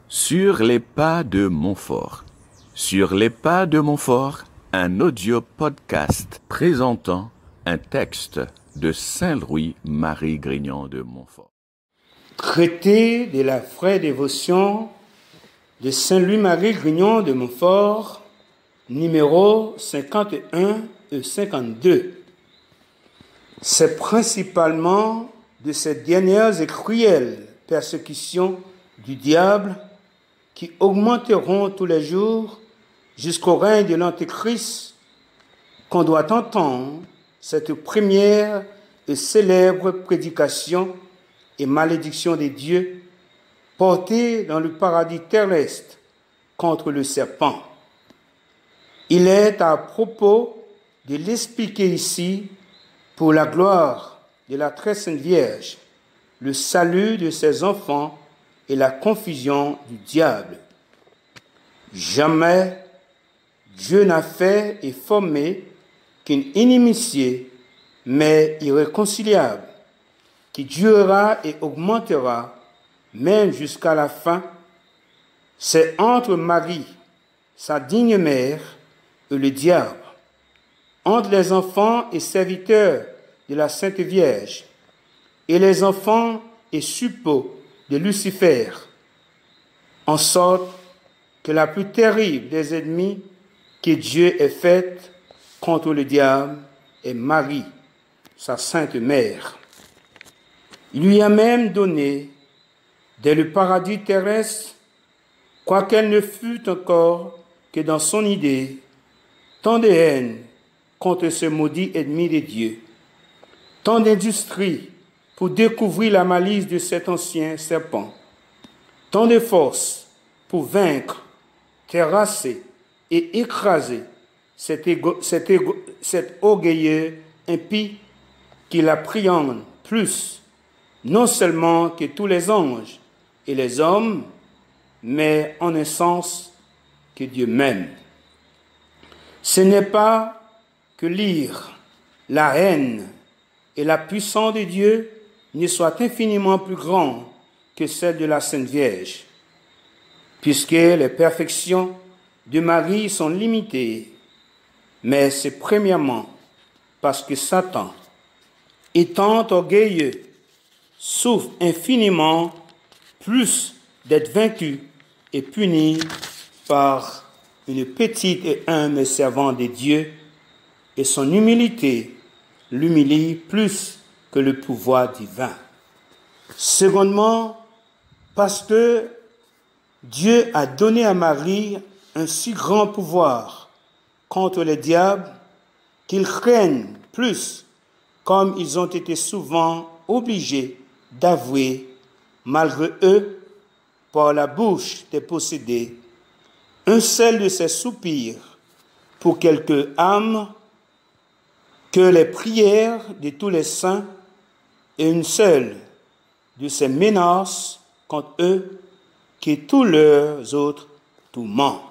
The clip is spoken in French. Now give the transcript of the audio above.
Sur les pas de Montfort. Sur les pas de Montfort, un audio podcast présentant un texte de Saint-Louis-Marie Grignon de Montfort. Traité de la vraie dévotion de Saint-Louis-Marie Grignon de Montfort, numéro 51 et 52. C'est principalement de ces dernières et cruelles persécutions du diable qui augmenteront tous les jours jusqu'au règne de l'Antéchrist qu'on doit entendre cette première et célèbre prédication et malédiction des dieux portée dans le paradis terrestre contre le serpent. Il est à propos de l'expliquer ici pour la gloire de la très sainte Vierge, le salut de ses enfants et la confusion du diable. Jamais Dieu n'a fait et formé qu'une inimitié, mais irréconciliable, qui durera et augmentera même jusqu'à la fin. C'est entre Marie, sa digne mère, et le diable, entre les enfants et serviteurs de la Sainte Vierge, et les enfants et suppôts de Lucifer, en sorte que la plus terrible des ennemis que Dieu ait faite contre le diable est Marie, sa sainte mère. Il lui a même donné, dès le paradis terrestre, quoiqu'elle ne fût encore que dans son idée, tant de haine contre ce maudit ennemi de Dieu, tant d'industrie pour découvrir la malice de cet ancien serpent, tant de force pour vaincre, terrasser et écraser cet orgueilleux impie qui l'appréhende plus, non seulement que tous les anges et les hommes, mais en un sens que Dieu même. Ce n'est pas que l'ire, la haine et la puissance de Dieu ne soient infiniment plus grands que celles de la Sainte Vierge, puisque les perfections de Marie sont limitées, mais c'est premièrement parce que Satan, étant orgueilleux, souffre infiniment plus d'être vaincu et puni par une petite et humble servante de Dieu, et son humilité l'humilie plus que le pouvoir divin. Secondement, parce que Dieu a donné à Marie un si grand pouvoir contre les diables qu'ils craignent plus, comme ils ont été souvent obligés d'avouer, malgré eux, par la bouche des possédés, un seul de ces soupirs pour quelque âme, que les prières de tous les saints et une seule de ces menaces contre eux que tous leurs autres tourments.